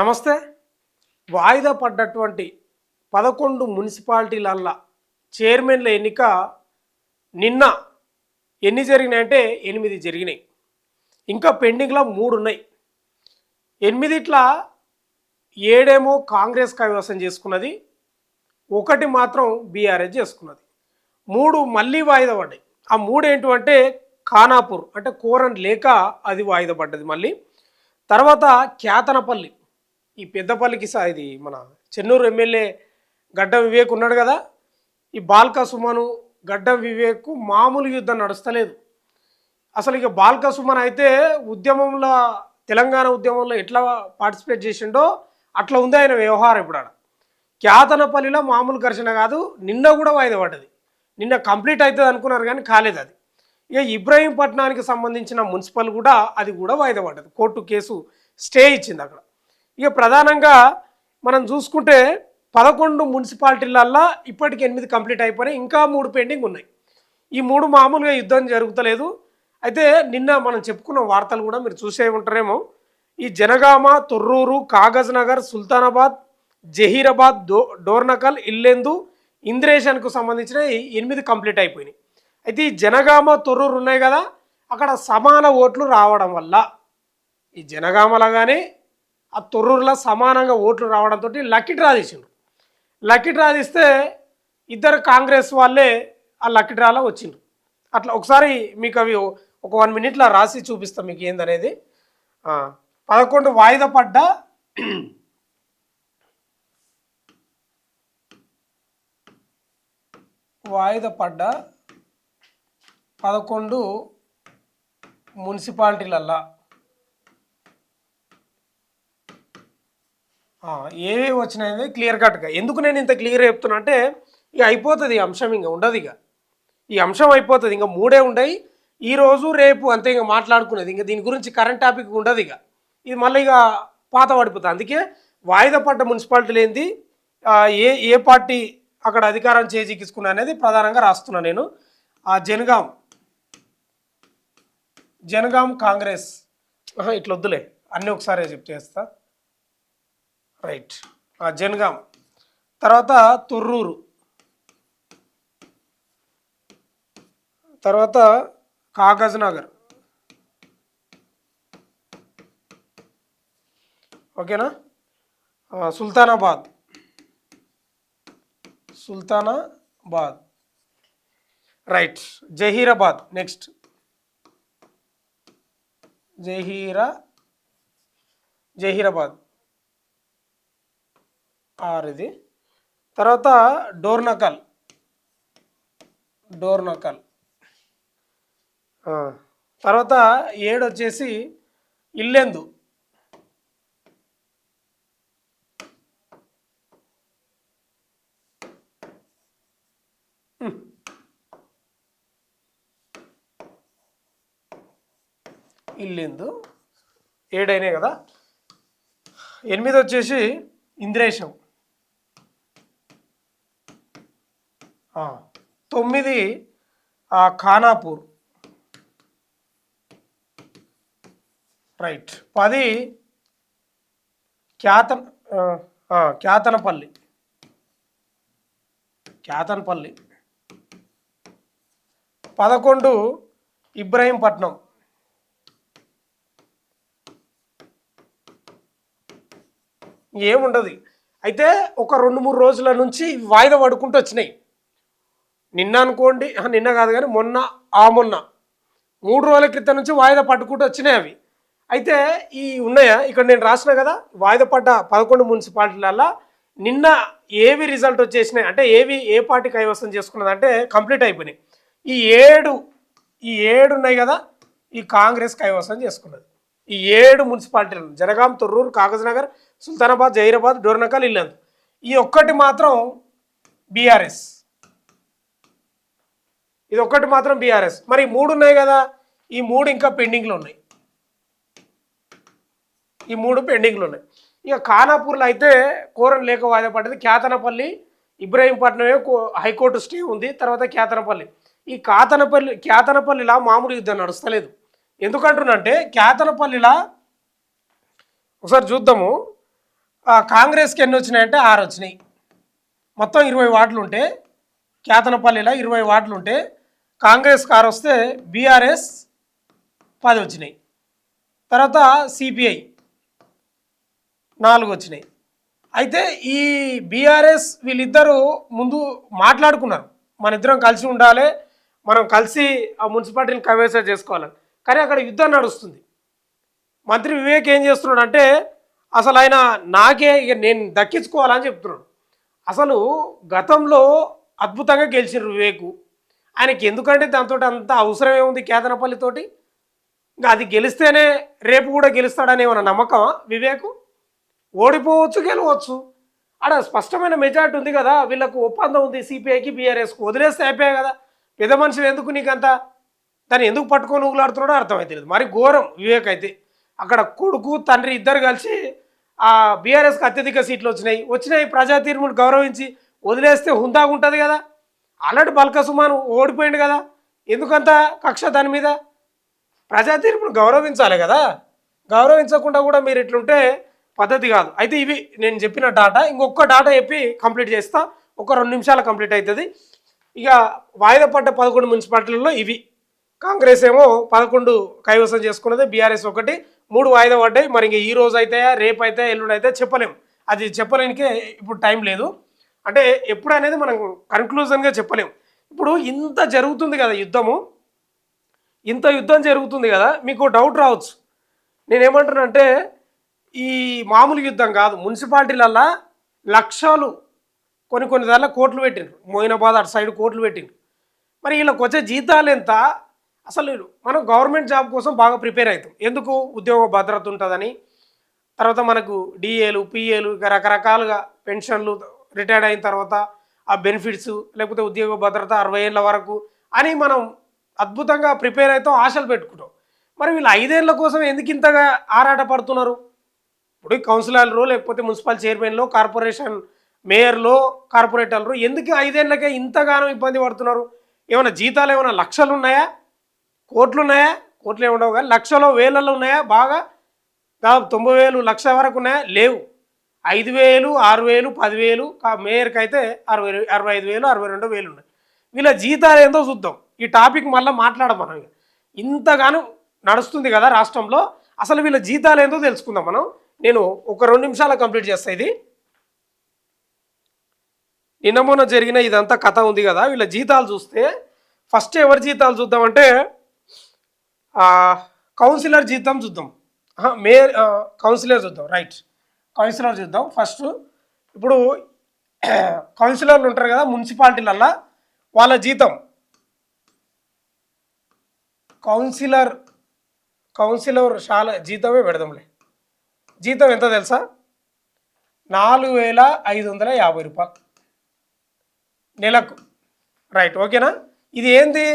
నమస్తే. వాయిదా పడ్డటువంటి 11 మున్సిపాలిటీలల్ల చైర్మన్ల ఎన్నిక నిన్న ఎన్ని జరిగినాయంటే 8 జరిగినాయి. ఇంకా పెండింగ్లో 3 ఉన్నాయి. 8ట్లా 7 కాంగ్రెస్ కైవసం చేసుకున్నది, 1 మాత్రం బీఆర్ఎస్ చేసుకున్నది. 3 మళ్ళీ వాయిదా పడ్డాయి. ఆ 3 ఏంటంటే ఖానాపూర్ అంటే కోరన్ లేక అది వాయిదా పడ్డది. మళ్ళీ తర్వాత క్యాతనపల్లి, ఈ పెద్దపల్లికి ఇది మన చెన్నూరు ఎమ్మెల్యే గడ్డం వివేక్ ఉన్నాడు కదా, ఈ బాల్క సుమను గడ్డం వివేక్ మామూలు యుద్ధం నడుస్తలేదు. అసలు ఇక బాల్క సుమన్ అయితే ఉద్యమంలో, తెలంగాణ ఉద్యమంలో ఎట్లా పార్టిసిపేట్ చేసిండో అట్లా ఉంది ఆయన వ్యవహారం. ఇప్పుడు ఆడ క్యాతనపల్లిలో మామూలు ఘర్షణ కాదు, నిన్న కూడా వాయిదా పడ్డది. నిన్న కంప్లీట్ అవుతుంది అనుకున్నారు కానీ కాలేదు అది. ఇక ఇబ్రహీంపట్నానికి సంబంధించిన మున్సిపల్ కూడా అది కూడా వాయిదా పడ్డది. కోర్టు కేసు స్టే ఇచ్చింది అక్కడ. ఇక ప్రధానంగా మనం చూసుకుంటే 11 మున్సిపాలిటీలల్లో ఇప్పటికి 8 కంప్లీట్ అయిపోయినాయి, ఇంకా 3 పెండింగ్ ఉన్నాయి. ఈ 3 మామూలుగా యుద్ధం జరుగుతలేదు. అయితే నిన్న మనం చెప్పుకున్న వార్తలు కూడా మీరు చూసే ఉంటారేమో. ఈ జనగామ, తొర్రూరు, కాగజ్ నగర్, సుల్తానాబాద్, జహీరాబాద్, డోర్నకల్, ఇల్లెందు, ఇంద్రేషన్కు సంబంధించిన 8 కంప్లీట్ అయిపోయినాయి. అయితే ఈ జనగామ, తొర్రూరు ఉన్నాయి కదా, అక్కడ సమాన ఓట్లు రావడం వల్ల ఈ జనగామలాగానే ఆ తొర్రూరులో సమానంగా ఓట్లు రావడంతో లక్కీ డ్రా తీసిండ్రు. లక్కీ డ్రా తీస్తే ఇద్దరు కాంగ్రెస్ వాళ్ళే ఆ లక్కీ డ్రాలో వచ్చిండ్రు. అట్లా ఒకసారి మీకు అవి ఒక 1 మినిట్లో రాసి చూపిస్తాం మీకు ఏందనేది. 11 వాయిదా పడ్డ వాయిదా పడ్డ 11 మున్సిపాలిటీలల్లా ఏవేవి వచ్చినాయని క్లియర్ కట్గా. ఎందుకు నేను ఇంత క్లియర్ చెప్తున్నా అంటే ఇక అయిపోతుంది ఈ అంశం, ఇంకా ఉండదు. ఇక ఈ అంశం అయిపోతుంది, ఇంకా 3 ఉన్నాయి ఈరోజు రేపు అంతే. ఇంకా మాట్లాడుకునేది ఇంకా దీని గురించి కరెంట్ టాపిక్ ఉండదు. ఇక ఇది మళ్ళీ ఇక పాత పడిపోతుంది. అందుకే వాయిదా పడ్డ మున్సిపాలిటీలు ఏంది, ఏ ఏ పార్టీ అక్కడ అధికారం చేజిక్కించుకున్నా అనేది ప్రధానంగా రాస్తున్నాను నేను. జనగాం కాంగ్రెస్, ఇట్లా వద్దులే అన్నీ ఒకసారి చెప్తేస్తా. రైట్. జనగాం, తర్వాత తొర్రూరు, తర్వాత కాగజ్ నగర్, ఓకేనా, సుల్తానాబాద్, రైట్, జహీరాబాద్, నెక్స్ట్ జహీరాబాద్ 6 ఇది. తర్వాత డోర్నకల్, తర్వాత 7 వచ్చేసి ఇల్లెందు, ఇల్లెందు 7 అయినాయి కదా. 8 వచ్చేసి ఇంద్రేశం, 9 ఖానాపూర్, రైట్, 10 క్యాతనపల్లి, 11 ఇబ్రహీంపట్నం, ఏముండదు. అయితే ఒక 2-3 రోజుల నుంచి వాయిదా పడుకుంటూ వచ్చినాయి. నిన్న అనుకోండి, నిన్న కాదు కానీ మొన్న 3 రోజుల క్రితం నుంచి వాయిదా పట్టుకుంటూ వచ్చినాయి అవి. అయితే ఈ ఉన్నాయా ఇక్కడ నేను రాసిన కదా, వాయిదా పడ్డ 11 మున్సిపాలిటీలల్లో నిన్న ఏవి రిజల్ట్ వచ్చేసినాయి అంటే ఏ పార్టీ కైవసం చేసుకున్నది అంటే కంప్లీట్ అయిపోయినాయి. ఈ 7 ఉన్నాయి కదా, ఈ కాంగ్రెస్ కైవసం చేసుకున్నది. ఈ 7 మున్సిపాలిటీలు జనగాం, తొర్రూరు, కాగజ్ నగర్, సుల్తానాబాద్, జహీరాబాద్, డోర్నకల్, ఇల్లందు. ఈ ఒక్కటి మాత్రం బీఆర్ఎస్, ఇది ఒక్కటి మాత్రం బీఆర్ఎస్. మరి 3 ఉన్నాయి కదా, ఈ 3 ఇంకా పెండింగ్లో ఉన్నాయి. ఇక ఖానాపూర్లో అయితే కోరన్ లేక వాయిదా పడ్డది. క్యాతనపల్లి, ఇబ్రహీంపట్నమే హైకోర్టు స్టే ఉంది. తర్వాత క్యాతనపల్లి, ఈ క్యాతనపల్లిలా మామూలు యుద్ధం నడుస్తలేదు. ఎందుకంటున్నంటే క్యాతనపల్లిలా ఒకసారి చూద్దాము. కాంగ్రెస్కి ఎన్ని వచ్చినాయంటే 6 వచ్చినాయి. మొత్తం 20 వార్డులు ఉంటే కేతనపల్లిలో 20 వార్డులు ఉంటే కాంగ్రెస్కి 6 వస్తే బీఆర్ఎస్ 10 వచ్చినాయి. తర్వాత సిపిఐ 4 వచ్చినాయి. అయితే ఈ బీఆర్ఎస్ వీళ్ళిద్దరూ ముందు మాట్లాడుకున్నారు, మన ఇద్దరం కలిసి ఉండాలి, మనం కలిసి ఆ మున్సిపాలిటీని కైవసం చేసుకోవాలని. కానీ అక్కడ యుద్ధం నడుస్తుంది. మంత్రి వివేక్ ఏం చేస్తున్నాడు అంటే అసలు ఆయన నాకే ఇక నేను దక్కించుకోవాలని చెప్తున్నాడు. అసలు గతంలో అద్భుతంగా గెలిచినారు వివేకు. ఆయనకి ఎందుకంటే దాంతో అంత అవసరం ఏముంది కేతనపల్లితోటి? ఇంకా అది గెలిస్తేనే రేపు కూడా గెలుస్తాడని ఏమన్నా నమ్మకమా వివేకు? ఓడిపోవచ్చు, గెలవచ్చు. ఆడ స్పష్టమైన మెజార్టీ ఉంది కదా, వీళ్ళకు ఒప్పందం ఉంది సిపిఐకి బీఆర్ఎస్కు. వదిలేస్తే అయిపోయాయి కదా, పెద్ద మనుషులు ఎందుకు నీకంతా? దాన్ని ఎందుకు పట్టుకొని ఊగులాడుతున్నాడో అర్థమవుతుంది. మరి ఘోరం వివేక్ అయితే. అక్కడ కొడుకు తండ్రి ఇద్దరు కలిసి ఆ బీఆర్ఎస్కి అత్యధిక సీట్లు వచ్చినాయి. ప్రజా తీర్పును గౌరవించి వదిలేస్తే హుందాగా ఉంటుంది కదా. ఆల్రెడీ బల్క సుమాను ఓడిపోయింది కదా, ఎందుకంత కక్ష దాని మీద? ప్రజా తీర్పును గౌరవించాలి కదా, గౌరవించకుండా కూడా మీరు ఇట్లుంటే పద్ధతి కాదు. అయితే ఇవి నేను చెప్పిన డాటా. ఇంకొక డాటా చెప్పి కంప్లీట్ చేస్తా, ఒక 2 నిమిషాలు కంప్లీట్ అవుతుంది. ఇక వాయిదా పడ్డ 11 మున్సిపాలిటీలలో ఇవి. కాంగ్రెస్ ఏమో 11 కైవసం చేసుకున్నది, బీఆర్ఎస్ 1, 3 వాయిదా పడ్డాయి. మరి ఇంక ఈ రోజు అయితే రేపు అయితే ఎల్లుండి అయితే చెప్పలేము, అది చెప్పలేనికే ఇప్పుడు టైం లేదు. అంటే ఎప్పుడు అనేది మనం కన్క్లూజన్గా చెప్పలేము. ఇప్పుడు ఇంత జరుగుతుంది కదా యుద్ధము, ఇంత యుద్ధం జరుగుతుంది కదా, మీకు డౌట్ రావచ్చు. నేనేమంటున్నానంటే ఈ మామూలు యుద్ధం కాదు, మున్సిపాలిటీలల్లో లక్షలు కొన్ని దానిలో కోట్లు పెట్టిండ్రు. మోయినాబాద్ అటు సైడ్ కోట్లు పెట్టిండ్రు. మరి వీళ్ళకి వచ్చే జీతాలు ఎంత? అసలు మనం గవర్నమెంట్ జాబ్ కోసం బాగా ప్రిపేర్ అవుతాం, ఎందుకు? ఉద్యోగ భద్రత ఉంటుందని. తర్వాత మనకు డిఏలు, పిఏలు, రకరకాలుగా పెన్షన్లు, రిటైర్డ్ అయిన తర్వాత ఆ బెనిఫిట్స్, లేకపోతే ఉద్యోగ భద్రత 60 ఏళ్ళ వరకు అని మనం అద్భుతంగా ప్రిపేర్ అవుతాం, ఆశలు పెట్టుకుంటాం. మరి వీళ్ళు 5 ఏళ్ళ కోసం ఎందుకు ఇంతగా ఆరాట పడుతున్నారు? ఇప్పుడు కౌన్సిలర్లు, లేకపోతే మున్సిపల్ చైర్మన్లు, కార్పొరేషన్ మేయర్లు, కార్పొరేటర్లు ఎందుకు 5 ఏళ్ళకే ఇంతగానో ఇబ్బంది పడుతున్నారు? ఏమైనా జీతాలు ఏమైనా లక్షలు ఉన్నాయా, కోట్లు ఉన్నాయా? కోట్లు ఏముండవు కానీ లక్షలో వేలలో ఉన్నాయా? బాగా దాదాపు 90,000 లక్ష వరకు ఉన్నాయా? లేవు. 5,000, 6,000, 10,000, మేయర్కి అయితే 65,000, 62,000 ఉన్నాయి. వీళ్ళ జీతాలు ఏందో చూద్దాం. ఈ టాపిక్ మళ్ళీ మాట్లాడడం మనం. ఇంతగానో నడుస్తుంది కదా రాష్ట్రంలో, అసలు వీళ్ళ జీతాలు ఏందో తెలుసుకుందాం మనం. నేను ఒక 2 నిమిషాలు కంప్లీట్ చేస్తా. ఇది నిన్న మొన్న జరిగిన ఇదంతా కథ ఉంది కదా, వీళ్ళ జీతాలు చూస్తే ఫస్ట్ ఎవరి జీతాలు చూద్దామంటే కౌన్సిలర్ జీతం చూద్దాం, మేయర్ కౌన్సిలర్ చూద్దాం. రైట్, కౌన్సిలర్ చూద్దాం ఫస్ట్. ఇప్పుడు కౌన్సిలర్లు ఉంటారు కదా మున్సిపాలిటీలల్లో, వాళ్ళ జీతం కౌన్సిలర్ చాలా జీతమే పెడదాంలే. జీతం ఎంత తెలుసా? 4,550 రూపాయలు నెలకు. రైట్, ఓకేనా? ఇది ఏంది?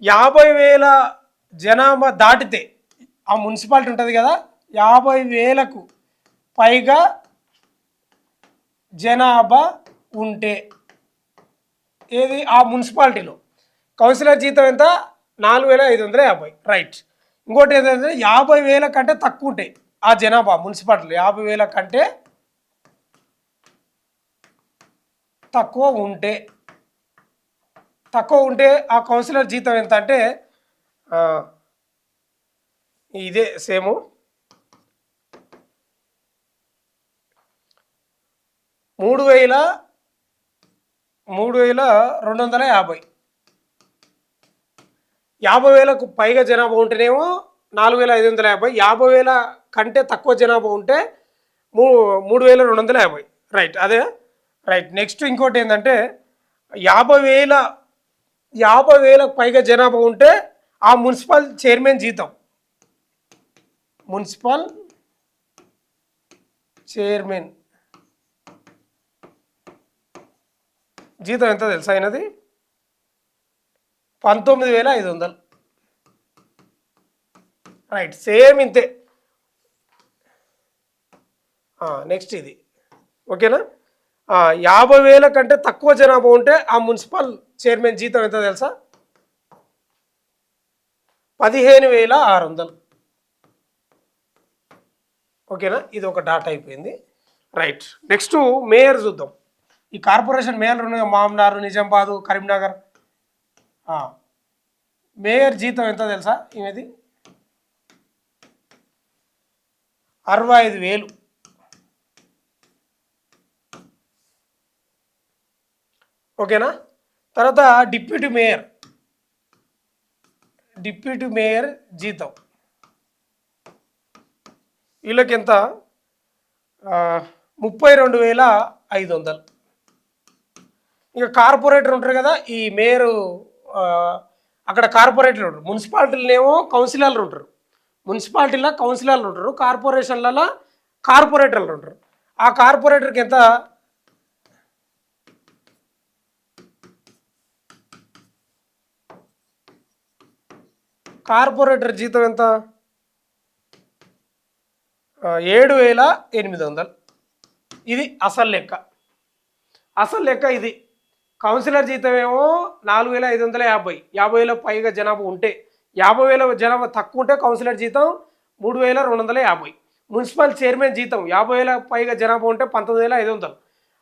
50,000 జనాభా దాటితే ఆ మున్సిపాలిటీ ఉంటుంది కదా, 50,000కు పైగా జనాభా ఉంటే ఏది ఆ మున్సిపాలిటీలో కౌన్సిలర్ జీతం ఎంత? 4,550. రైట్. ఇంకోటి ఏంటంటే 50,000 కంటే తక్కువ ఉంటాయి ఆ జనాభా మున్సిపాలిటీలో. 50,000 కంటే తక్కువ ఉంటే ఆ కౌన్సిలర్ జీతం ఎంత అంటే ఇదే సేము 3,250. 50,000కు పైగా జనాభా ఉంటేనేమో 4,550. 50,000 కంటే తక్కువ జనాభా ఉంటే 3,250. రైట్, అదే రైట్. నెక్స్ట్ ఇంకోటి ఏంటంటే 50,000కు పైగా జనాభా ఉంటే ఆ మున్సిపల్ చైర్మన్ జీతం, మున్సిపల్ చైర్మన్ జీతం ఎంత తెలుసా? అయినది 19,500. రైట్, సేమ్ ఇంతే. నెక్స్ట్ ఇది ఓకేనా? 50,000 కంటే తక్కువ జనాభా ఉంటే ఆ మున్సిపల్ చైర్మన్ జీతం ఎంత తెలుసా? 15,600. ఓకేనా? ఇది ఒక డాటా అయిపోయింది. రైట్. నెక్స్ట్ మేయర్ చూద్దాం. ఈ కార్పొరేషన్ మేయర్లు ఉన్నాయి, మామ్నార్, నిజామాబాద్, కరీంనగర్. మేయర్ జీతం ఎంత తెలుసా? ఈమెది 65,000. ఓకేనా? తర్వాత డిప్యూటీ మేయర్ జీతం వీళ్ళకి ఎంత? 32,500. ఇక కార్పొరేటర్ ఉంటారు కదా, ఈ మేయరు అక్కడ కార్పొరేటర్లు ఉంటారు, మున్సిపాలిటీలనేమో కౌన్సిలర్లు ఉంటారు, మున్సిపాలిటీలో కౌన్సిలర్లు ఉంటారు, కార్పొరేషన్లలో కార్పొరేటర్లు ఉంటారు. ఆ కార్పొరేటర్కి ఎంత? కార్పొరేటర్ జీతం ఎంత? 7,800. ఇది అసలు లెక్క ఇది. కౌన్సిలర్ జీతం ఏమో 4,550. 50,000 పైగా జనాభా ఉంటే, 50,000 జనాభా తక్కువ ఉంటే కౌన్సిలర్ జీతం 3,250. మున్సిపల్ చైర్మన్ జీతం 50,000 పైగా జనాభా ఉంటే 19,500.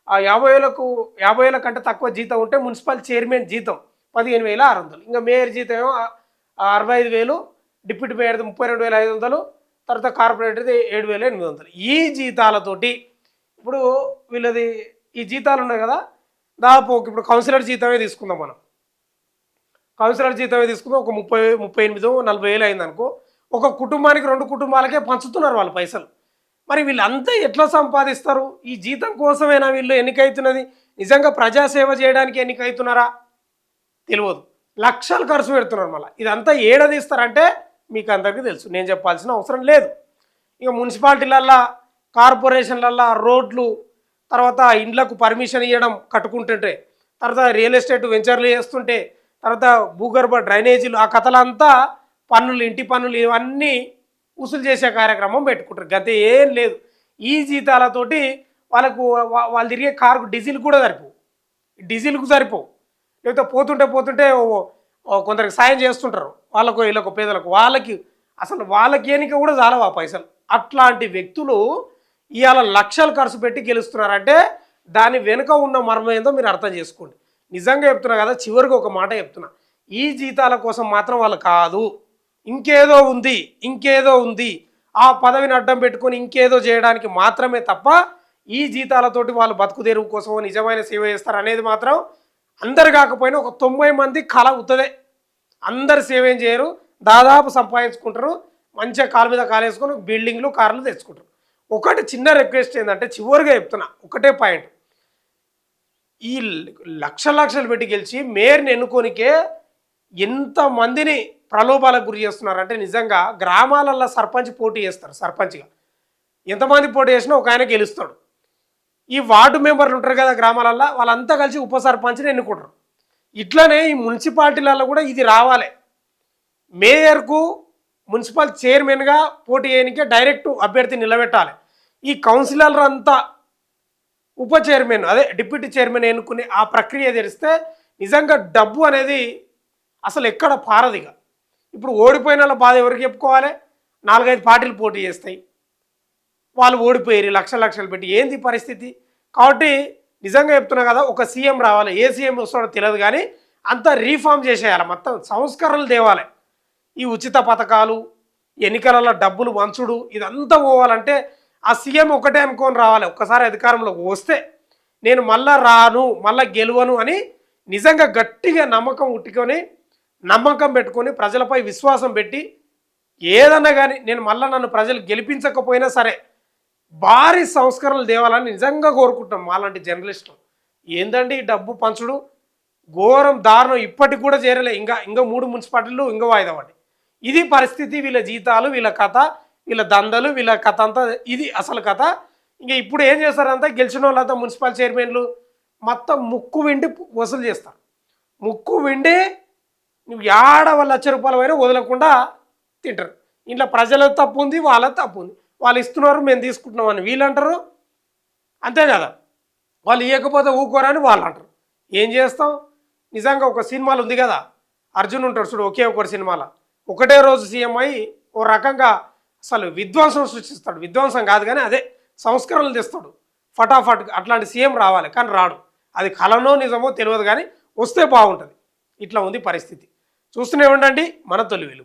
ఆ 50,000 కంటే తక్కువ జీతం ఉంటే మున్సిపల్ చైర్మన్ జీతం 15,600. ఇంకా మేయర్ జీతం ఏమో 65,000, డిప్యూటీ మేయర్ది 32,500, తర్వాత కార్పొరేటర్ది 7,800. ఈ జీతాలతోటి ఇప్పుడు వీళ్ళది ఈ జీతాలు ఉన్నాయి కదా, దాదాపు ఇప్పుడు కౌన్సిలర్ జీతమే తీసుకుందాం మనం. కౌన్సిలర్ జీతమే తీసుకుందాం, ఒక 38,000-40,000 అయింది అనుకో. ఒక కుటుంబానికి 2 కుటుంబాలకే పంచుతున్నారు వాళ్ళు పైసలు. మరి వీళ్ళంతా ఎట్లా సంపాదిస్తారు? ఈ జీతం కోసమేనా వీళ్ళు ఎన్నికవుతున్నది? నిజంగా ప్రజాసేవ చేయడానికి ఎన్నికవుతున్నారా? తెలియదు. లక్షలు ఖర్చు పెడుతున్నారు. మళ్ళీ ఇదంతా ఏడదీస్తారంటే మీకు అందరికీ తెలుసు, నేను చెప్పాల్సిన అవసరం లేదు. ఇక మున్సిపాలిటీలల్లో, కార్పొరేషన్లల్లో రోడ్లు, తర్వాత ఇండ్లకు పర్మిషన్ ఇవ్వడం కట్టుకుంటుంటే, తర్వాత రియల్ ఎస్టేట్ వెంచర్లు చేస్తుంటే, తర్వాత భూగర్భ డ్రైనేజీలు, ఆ కథలంతా పన్నులు, ఇంటి పన్నులు ఇవన్నీ వసూలు చేసే కార్యక్రమం పెట్టుకుంటారు. గత ఏం లేదు. ఈ జీతాలతోటి వాళ్ళు తిరిగే కారుకు డీజిల్ కూడా సరిపోవు. లేకపోతే పోతుంటే కొందరికి సాయం చేస్తుంటారు, వాళ్ళకు వీళ్ళకు పేదలకు, వాళ్ళకి ఎన్నిక కూడా చాలవు ఆ పైసలు. అట్లాంటి వ్యక్తులు ఇవాళ లక్షలు ఖర్చు పెట్టి గెలుస్తున్నారంటే దాని వెనుక ఉన్న మర్మం ఏందో మీరు అర్థం చేసుకోండి. నిజంగా చెప్తున్నా కదా, చివరికి ఒక మాట చెప్తున్నా, ఈ జీతాల కోసం మాత్రం వాళ్ళు కాదు, ఇంకేదో ఉంది, ఆ పదవిని అడ్డం పెట్టుకొని ఇంకేదో చేయడానికి మాత్రమే తప్ప ఈ జీతాలతోటి వాళ్ళు బతుకు తెరువు కోసం నిజమైన సేవ చేస్తారు అనేది మాత్రం అందరు కాకపోయినా ఒక 90 మంది కళ అవుతుంది. అందరు సేవ ఏం చేయరు, దాదాపు సంపాదించుకుంటారు, మంచిగా కాలు మీద కాలేసుకొని బిల్డింగ్లు, కార్లు తెచ్చుకుంటారు. ఒకటి చిన్న రిక్వెస్ట్ ఏంటంటే, చివరిగా చెప్తున్నా ఒకటే పాయింట్, ఈ లక్షలు పెట్టి గెలిచి మేయర్ని ఎన్నుకోనికే ఎంతమందిని ప్రలోభాలకు గురి చేస్తున్నారంటే, నిజంగా గ్రామాలల్లో సర్పంచ్ పోటీ చేస్తారు. సర్పంచ్గా ఎంతమంది పోటీ చేసినా ఒక ఆయన గెలుస్తాడు. ఈ వార్డు మెంబర్లు ఉంటారు కదా గ్రామాలల్లో, వాళ్ళంతా కలిసి ఉప సర్పంచ్ని ఎన్నుకుంటారు. ఇట్లనే ఈ మున్సిపాలిటీలలో కూడా ఇది రావాలి. మేయర్కు మున్సిపల్ చైర్మన్గా పోటీ చేయడానికే డైరెక్ట్ అభ్యర్థి నిలబెట్టాలి. ఈ కౌన్సిలర్ అంతా ఉప చైర్మన్, అదే డిప్యూటీ చైర్మన్ ఎన్నుకునే ఆ ప్రక్రియ తెరిస్తే నిజంగా డబ్బు అనేది అసలు ఎక్కడ పారదిగా. ఇప్పుడు ఓడిపోయిన వాళ్ళ బాధ ఎవరికి చెప్పుకోవాలి? 4-5 పార్టీలు పోటీ చేస్తాయి, వాళ్ళు ఓడిపోయారు లక్షలు పెట్టి. ఏంది పరిస్థితి? కాబట్టి నిజంగా చెప్తున్నా కదా, ఒక సీఎం రావాలి, ఏ సీఎం వస్తాడో తెలియదు కానీ అంతా రీఫార్మ్ చేసేయాలి, మొత్తం సంస్కరణలు తేవాలి. ఈ ఉచిత పథకాలు, ఎన్నికలలో డబ్బులు వంచుడు, ఇదంతా పోవాలంటే ఆ సీఎం ఒకటే అనుకొని రావాలి. ఒక్కసారి అధికారంలోకి వస్తే నేను మళ్ళా గెలువను అని నిజంగా గట్టిగా నమ్మకం పెట్టుకొని ప్రజలపై విశ్వాసం పెట్టి ఏదన్నా కానీ నన్ను ప్రజలు గెలిపించకపోయినా సరే భారీ సంస్కరణలు తేవాలని నిజంగా కోరుకుంటాం మాలాంటి జర్నలిస్టులు. ఏందండి ఈ డబ్బు పంచుడు, ఘోరం, దారుణం, ఇప్పటికి కూడా చేరలే. ఇంకా 3 మున్సిపాలిటీలు ఇంకా వాయిదా పడ్డాయి. ఇది పరిస్థితి. వీళ్ళ జీతాలు, వీళ్ళ కథ, వీళ్ళ దందలు, వీళ్ళ కథ అంతా ఇది అసలు కథ. ఇంకా ఇప్పుడు ఏం చేస్తారంతా, గెలిచిన వాళ్ళంతా మున్సిపల్ చైర్మన్లు మొత్తం ముక్కు విండి వసూలు చేస్తారు. ముక్కు విండి నువ్వు ఏడ వాళ్ళు ₹1,00,000 అయినా వదలకుండా తింటారు. ఇంట్లో ప్రజల తప్పు ఉంది, వాళ్ళ తప్పు ఉంది. వాళ్ళు ఇస్తున్నారు, మేము తీసుకుంటున్నామని వీళ్ళు అంటారు, అంతే కదా. వాళ్ళు ఇవ్వకపోతే ఊకోరని వాళ్ళు అంటారు. ఏం చేస్తాం? నిజంగా ఒక సినిమాలు ఉంది కదా, అర్జున్ ఉంటాడు చూడు, ఒకే ఒకటి సినిమాలో ఒకటే రోజు సీఎం అయ్యి ఓ రకంగా అసలు విధ్వంసం సృష్టిస్తాడు. విధ్వంసం కాదు కానీ అదే సంస్కరణలు తెస్తాడు. ఫటాఫట్ అట్లాంటి సీఎం రావాలి, కానీ రాడు. అది కలనో నిజమో తెలియదు, కానీ వస్తే బాగుంటుంది. ఇట్లా ఉంది పరిస్థితి. చూస్తూనే ఉండండి మన తొలి వెలుగు.